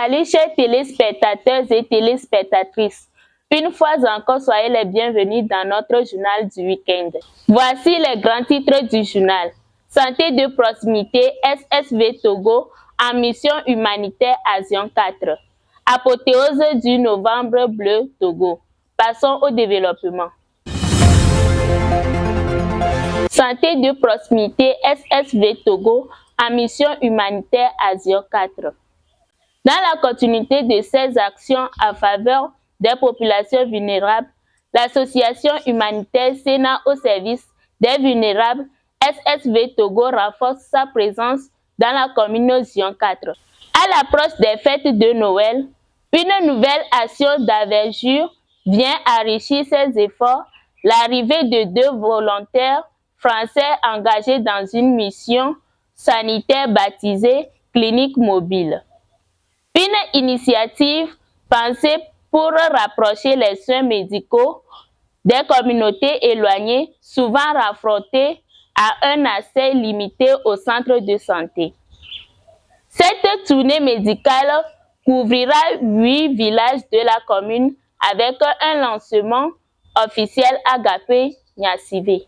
Salut chers téléspectateurs et téléspectatrices. Une fois encore, soyez les bienvenus dans notre journal du week-end. Voici les grands titres du journal. Santé de proximité, SSV Togo en mission humanitaire Asion 4. Apothéose du Novembre bleu Togo. Passons au développement. Santé de proximité, SSV Togo en mission humanitaire Asion 4. Dans la continuité de ces actions en faveur des populations vulnérables, l'association humanitaire Sénat au service des vulnérables SSV Togo renforce sa présence dans la commune Zion 4. À l'approche des fêtes de Noël, une nouvelle action d'envergure vient enrichir ses efforts, l'arrivée de 2 volontaires français engagés dans une mission sanitaire baptisée Clinique Mobile. Une initiative pensée pour rapprocher les soins médicaux des communautés éloignées, souvent confrontées à un accès limité au centre de santé. Cette tournée médicale couvrira 8 villages de la commune avec un lancement officiel Agapé Nyasivé.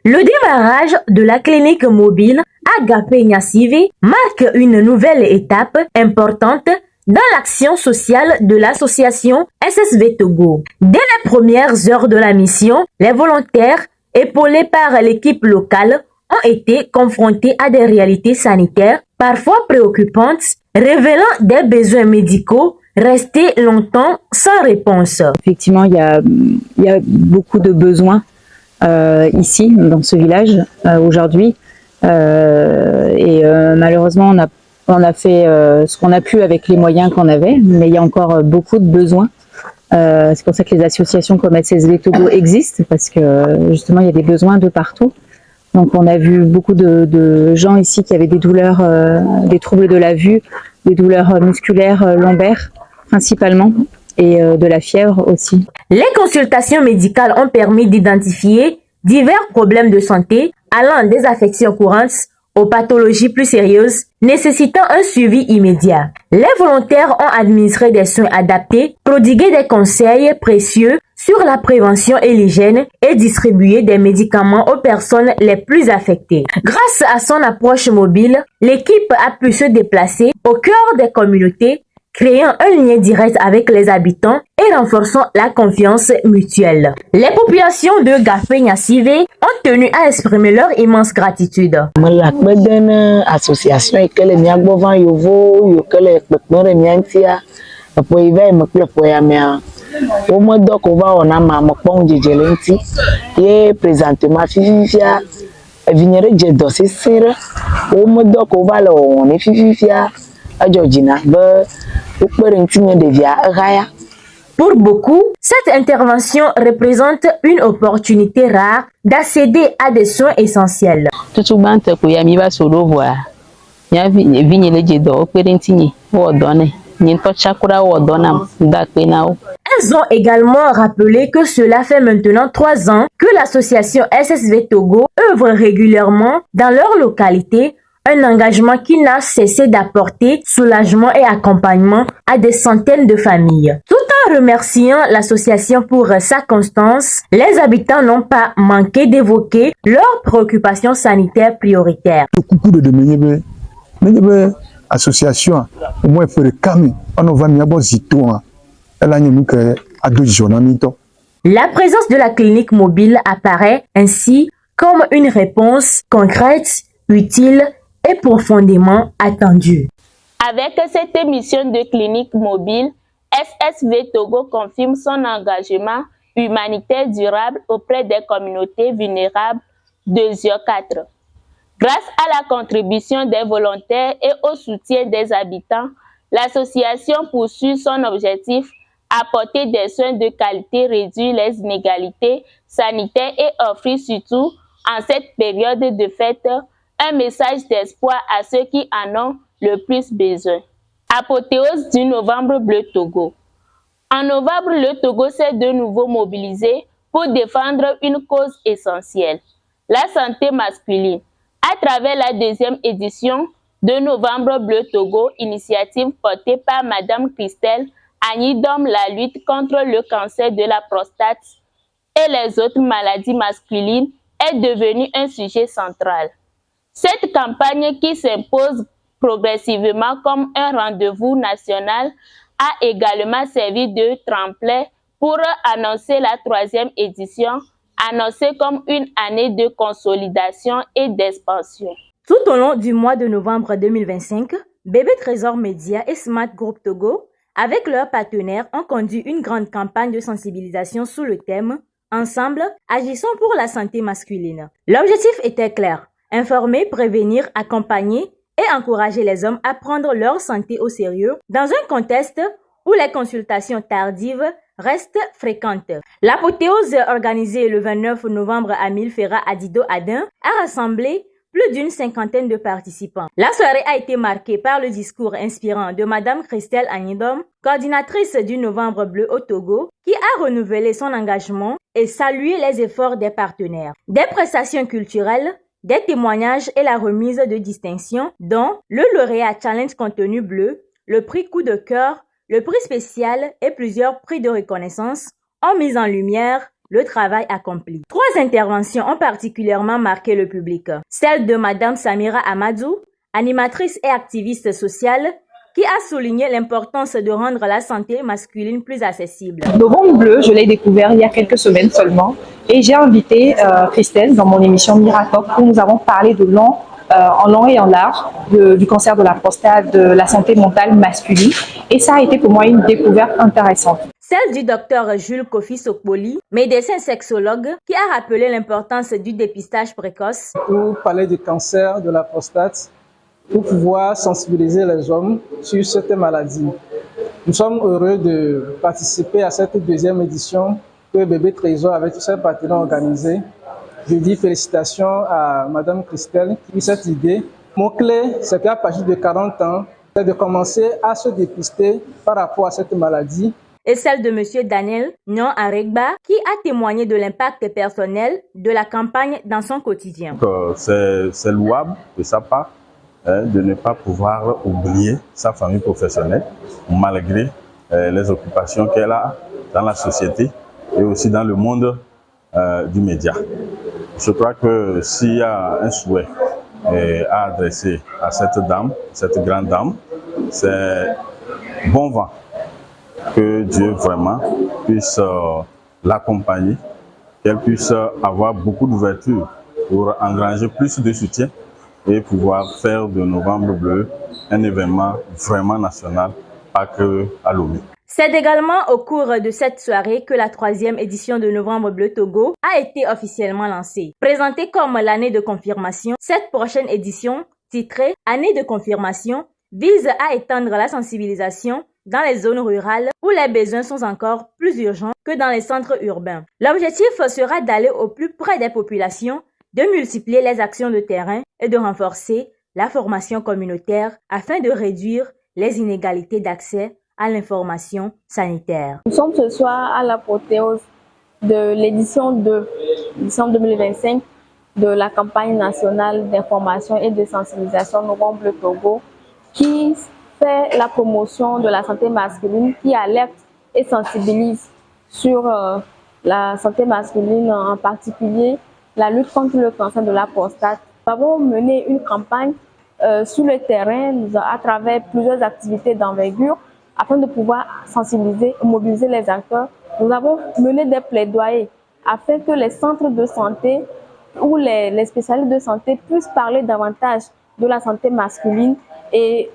Le démarrage de la clinique mobile Agapé Nyasivé marque une nouvelle étape importante dans l'action sociale de l'association SSV Togo. Dès les premières heures de la mission, les volontaires, épaulés par l'équipe locale, ont été confrontés à des réalités sanitaires parfois préoccupantes, révélant des besoins médicaux restés longtemps sans réponse. Effectivement, il y a beaucoup de besoins ici, dans ce village, aujourd'hui. Malheureusement, on a fait ce qu'on a pu avec les moyens qu'on avait, mais il y a encore beaucoup de besoins. C'est pour ça que les associations comme SSV Togo existent, parce que justement, il y a des besoins de partout. Donc, on a vu beaucoup de gens ici qui avaient des douleurs, des troubles de la vue, des douleurs musculaires, lombaires, principalement, et de la fièvre aussi. Les consultations médicales ont permis d'identifier divers problèmes de santé, allant des affections courantes aux pathologies plus sérieuses, nécessitant un suivi immédiat. Les volontaires ont administré des soins adaptés, prodigué des conseils précieux sur la prévention et l'hygiène et distribué des médicaments aux personnes les plus affectées. Grâce à son approche mobile, l'équipe a pu se déplacer au cœur des communautés, créant un lien direct avec les habitants et renforçant la confiance mutuelle. Les populations de Gapé Nyasivé ont tenu à exprimer leur immense gratitude. Association et que les miagbovan yovo que les pekmere miantia po ive me kle po ya mea o mo do ko va ona ma mo pon jejelenti ye présentement fifia vignere je do sesere o mo do ko va le on fifia a Georgina be o perentine de via raya. Pour beaucoup, cette intervention représente une opportunité rare d'accéder à des soins essentiels. Elles ont également rappelé que cela fait maintenant 3 ans que l'association SSV Togo œuvre régulièrement dans leur localité, un engagement qui n'a cessé d'apporter soulagement et accompagnement à des centaines de familles. Tout en remerciant l'association pour sa constance, les habitants n'ont pas manqué d'évoquer leurs préoccupations sanitaires prioritaires. Association, au moins pour le calmer, on va mieux La présence de la clinique mobile apparaît ainsi comme une réponse concrète, utile et profondément attendue. Avec cette mission de clinique mobile, SSV Togo confirme son engagement humanitaire durable auprès des communautés vulnérables de Zion 4. Grâce à la contribution des volontaires et au soutien des habitants, l'association poursuit son objectif, apporter des soins de qualité, réduire les inégalités sanitaires et offrir surtout en cette période de fête un message d'espoir à ceux qui en ont le plus besoin. Apothéose du Novembre bleu Togo. En novembre, le Togo s'est de nouveau mobilisé pour défendre une cause essentielle, la santé masculine. À travers la 2e édition de Novembre Bleu Togo, initiative portée par Madame Christelle Agnidom, la lutte contre le cancer de la prostate et les autres maladies masculines est devenue un sujet central. Cette campagne qui s'impose progressivement comme un rendez-vous national a également servi de tremplin pour annoncer la 3e édition, annoncée comme une année de consolidation et d'expansion. Tout au long du mois de novembre 2025, Bébé Trésor Média et Smart Group Togo, avec leurs partenaires, ont conduit une grande campagne de sensibilisation sous le thème « Ensemble, agissons pour la santé masculine ». L'objectif était clair, informer, prévenir, accompagner et encourager les hommes à prendre leur santé au sérieux dans un contexte où les consultations tardives restent fréquentes. L'apothéose organisée le 29 novembre à Milfera à Dido Adin a rassemblé plus d'une 50aine de participants. La soirée a été marquée par le discours inspirant de Madame Christelle Agnidom, coordinatrice du Novembre Bleu au Togo, qui a renouvelé son engagement et salué les efforts des partenaires. Des prestations culturelles, des témoignages et la remise de distinctions, dont le lauréat Challenge Contenu Bleu, le prix Coup de cœur, le prix spécial et plusieurs prix de reconnaissance, ont mis en lumière le travail accompli. 3 interventions ont particulièrement marqué le public. Celle de Madame Samira Amadou, animatrice et activiste sociale, qui a souligné l'importance de rendre la santé masculine plus accessible. Novembre Bleu, je l'ai découvert il y a quelques semaines seulement et j'ai invité Christelle dans mon émission Miratalk où nous avons parlé en long et en large du cancer de la prostate, de la santé mentale masculine et ça a été pour moi une découverte intéressante. Celle du docteur Jules Kofi Sokpoli, médecin sexologue, qui a rappelé l'importance du dépistage précoce. Pour parler du cancer de la prostate, pour pouvoir sensibiliser les hommes sur cette maladie. Nous sommes heureux de participer à cette 2e édition que Bébé Trésor avec tous ses partenaires organisés. Je dis félicitations à Madame Christelle qui a eu cette idée. Mon clé, c'est qu'à partir de 40 ans, c'est de commencer à se dépister par rapport à cette maladie. Et celle de M. Daniel Nyon Aregba, qui a témoigné de l'impact personnel de la campagne dans son quotidien. C'est louable de sa part de ne pas pouvoir oublier sa famille professionnelle malgré les occupations qu'elle a dans la société et aussi dans le monde du média. Je crois que s'il y a un souhait à adresser à cette dame, cette grande dame, c'est bon vent. Que Dieu vraiment puisse l'accompagner, qu'elle puisse avoir beaucoup d'ouverture pour engranger plus de soutien et pouvoir faire de Novembre Bleu un événement vraiment national, pas que à Lomé. C'est également au cours de cette soirée que la 3e édition de Novembre Bleu Togo a été officiellement lancée. Présentée comme l'année de confirmation, cette prochaine édition, titrée « Année de confirmation », vise à étendre la sensibilisation dans les zones rurales où les besoins sont encore plus urgents que dans les centres urbains. L'objectif sera d'aller au plus près des populations, de multiplier les actions de terrain et de renforcer la formation communautaire afin de réduire les inégalités d'accès à l'information sanitaire. Nous sommes ce soir à l'apothéose de l'édition 2025 de la campagne nationale d'information et de sensibilisation Novembre Bleu Togo qui fait la promotion de la santé masculine, qui alerte et sensibilise sur la santé masculine, en particulier la lutte contre le cancer de la prostate. Nous avons mené une campagne sur le terrain à travers plusieurs activités d'envergure afin de pouvoir sensibiliser et mobiliser les acteurs. Nous avons mené des plaidoyers afin que les centres de santé ou les spécialistes de santé puissent parler davantage de la santé masculine et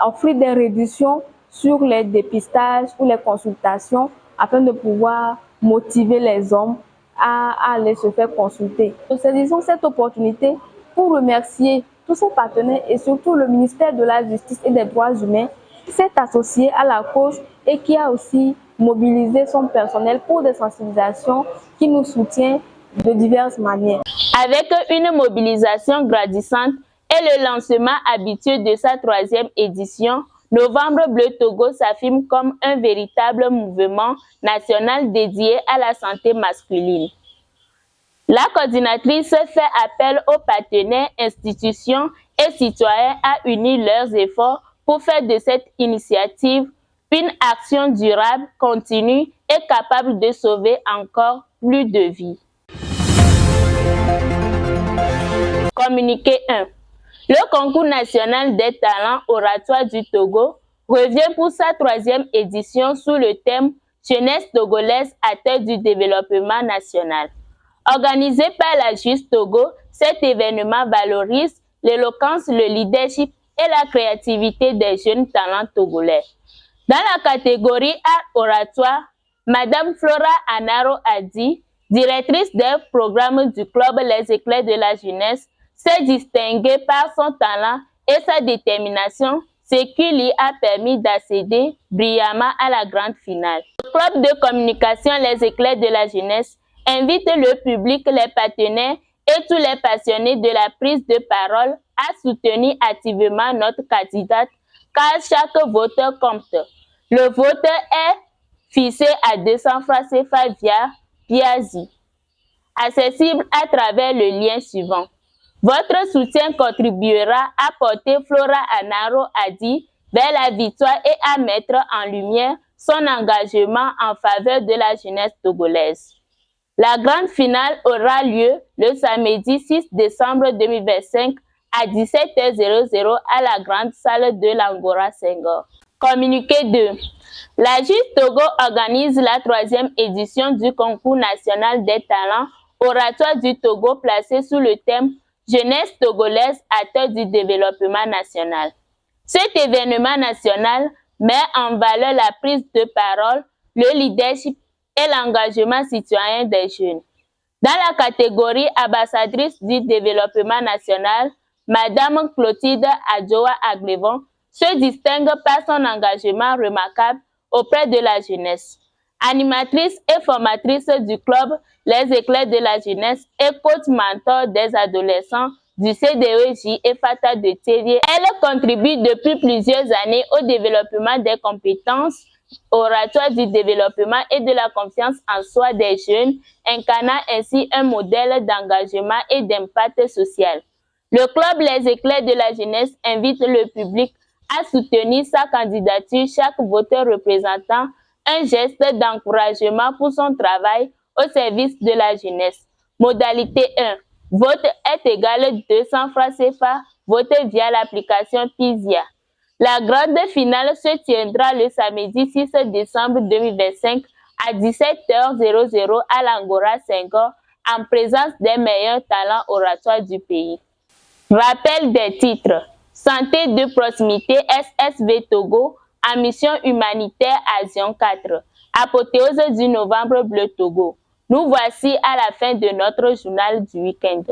offrir des réductions sur les dépistages ou les consultations afin de pouvoir motiver les hommes à aller se faire consulter. Nous saisissons cette opportunité pour remercier tous ses partenaires et surtout le ministère de la Justice et des Droits humains qui s'est associé à la cause et qui a aussi mobilisé son personnel pour des sensibilisations qui nous soutient de diverses manières. Avec une mobilisation grandissante et le lancement habitué de sa 3e édition, Novembre Bleu Togo s'affirme comme un véritable mouvement national dédié à la santé masculine. La coordinatrice fait appel aux partenaires, institutions et citoyens à unir leurs efforts pour faire de cette initiative une action durable, continue et capable de sauver encore plus de vies. Communiqué 1. Le concours national des talents oratoires du Togo revient pour sa 3e édition sous le thème Jeunesse togolaise acteur du développement national. Organisé par la JUST Togo, cet événement valorise l'éloquence, le leadership et la créativité des jeunes talents togolais. Dans la catégorie art oratoire, Madame Flora Anaro Adi, directrice des programmes du club Les Éclairs de la jeunesse, s'est distinguée par son talent et sa détermination, ce qui lui a permis d'accéder brillamment à la grande finale. Le club de communication Les Éclairs de la jeunesse invite le public, les partenaires et tous les passionnés de la prise de parole à soutenir activement notre candidate car chaque vote compte. Le vote est fixé à 200 francs CFA via Piazzi, accessible à travers le lien suivant. Votre soutien contribuera à porter Flora Anaro Adi vers la victoire et à mettre en lumière son engagement en faveur de la jeunesse togolaise. La grande finale aura lieu le samedi 6 décembre 2025 à 17h00 à la grande salle de l'Angora Senghor. Communiqué 2. La JUST Togo organise la 3e édition du concours national des talents oratoires du Togo placé sous le thème Jeunesse togolaise acteur du développement national. Cet événement national met en valeur la prise de parole, le leadership et l'engagement citoyen des jeunes. Dans la catégorie ambassadrice du développement national, Madame Clotilde Adjoa Aglevon se distingue par son engagement remarquable auprès de la jeunesse. Animatrice et formatrice du club Les Éclairs de la jeunesse et coach mentor des adolescents du CDEJ et Fata de Thévier, elle contribue depuis plusieurs années au développement des compétences oratoires du développement et de la confiance en soi des jeunes, incarnant ainsi un modèle d'engagement et d'impact social. Le club Les Éclairs de la jeunesse invite le public à soutenir sa candidature, chaque voteur représentant un geste d'encouragement pour son travail au service de la jeunesse. Modalité 1. Vote est égal à 200 francs CFA, votez via l'application Pizia. La grande finale se tiendra le samedi 6 décembre 2025 à 17h00 à l'Angora Senghor en présence des meilleurs talents oratoires du pays. Rappel des titres. Santé de proximité SSV Togo en mission humanitaire Asion 4. Apothéose du Novembre Bleu Togo. Nous voici à la fin de notre journal du week-end.